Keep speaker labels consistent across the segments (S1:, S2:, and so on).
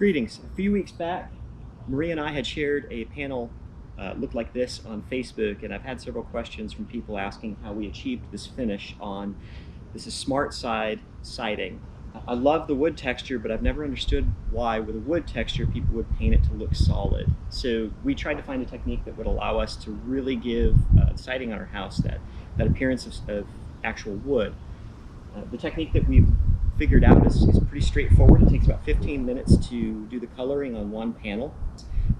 S1: Greetings. A few weeks back, Maria and I had shared a panel looked like this on Facebook, and I've had several questions from people asking how we achieved this finish on this is Smartside siding. I love the wood texture, but I've never understood why with a wood texture people would paint it to look solid. So we tried to find a technique that would allow us to really give siding on our house that appearance of actual wood. The technique that we've figured out is pretty straightforward. It takes about 15 minutes to do the coloring on one panel.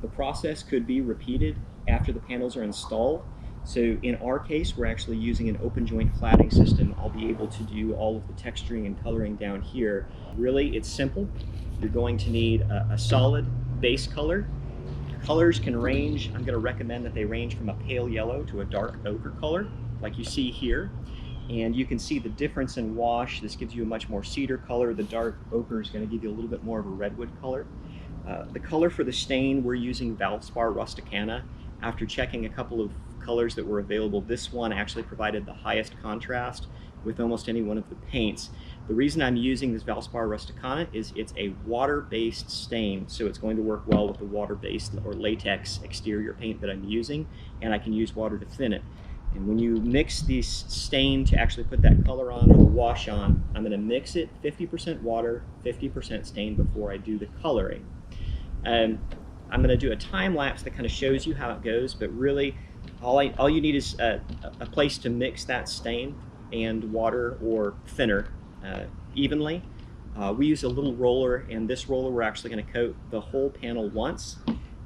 S1: The process could be repeated after the panels are installed. So in our case, we're actually using an open joint cladding system. I'll be able to do all of the texturing and coloring down here. Really, it's simple. You're going to need a solid base color. Colors can range. I'm going to recommend that they range from a pale yellow to a dark ochre color, like you see here. And you can see the difference in wash. This gives you a much more cedar color. The dark ochre is going to give you a little bit more of a redwood color. The color for the stain, we're using Valspar Rusticana. After checking a couple of colors that were available, this one actually provided the highest contrast with almost any one of the paints. The reason I'm using this Valspar Rusticana is it's a water-based stain, so it's going to work well with the water-based or latex exterior paint that I'm using, and I can use water to thin it. And when you mix this stain to actually put that color on or the wash on, I'm going to mix it 50% water, 50% stain before I do the coloring. I'm going to do a time lapse that kind of shows you how it goes, but really all you need is a place to mix that stain and water or thinner evenly. We use a little roller, and this roller we're actually going to coat the whole panel once.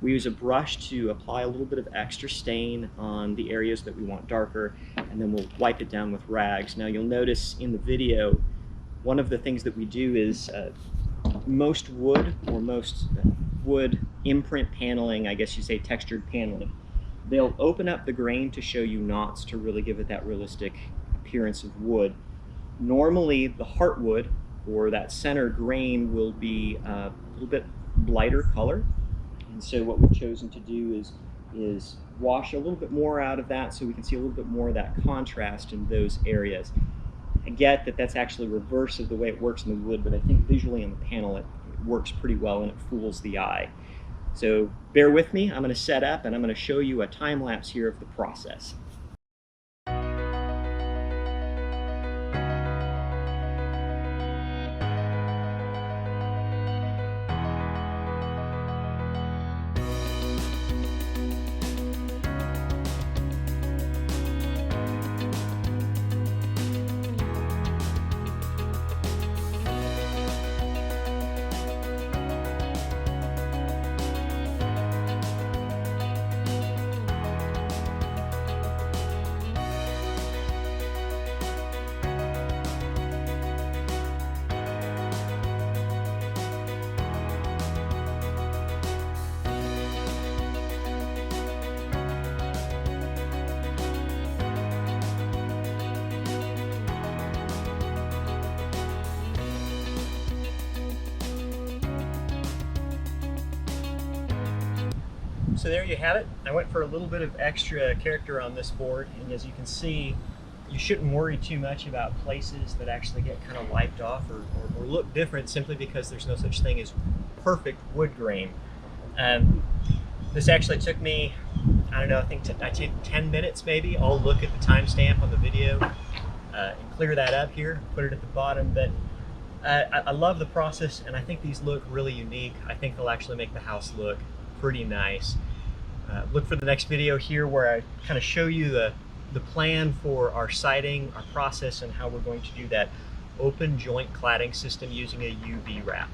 S1: We use a brush to apply a little bit of extra stain on the areas that we want darker, and then we'll wipe it down with rags. Now you'll notice in the video, one of the things that we do is most wood imprint paneling, I guess you say textured paneling, they'll open up the grain to show you knots to really give it that realistic appearance of wood. Normally the heartwood or that center grain will be a little bit lighter color. And so what we've chosen to do is wash a little bit more out of that so we can see a little bit more of that contrast in those areas. I get that that's actually reverse of the way it works in the wood, but I think visually on the panel it works pretty well and it fools the eye. So bear with me, I'm going to set up and I'm going to show you a time lapse here of the process. So there you have it. I went for a little bit of extra character on this board, and as you can see, you shouldn't worry too much about places that actually get kind of wiped off or look different simply because there's no such thing as perfect wood grain. This actually took me, I don't know, I think I took 10 minutes maybe. I'll look at the timestamp on the video and clear that up here, put it at the bottom. But I love the process, and I think these look really unique. I think they'll actually make the house look pretty nice. Look for the next video here where I kind of show you the plan for our siding, our process, and how we're going to do that open joint cladding system using a UV wrap.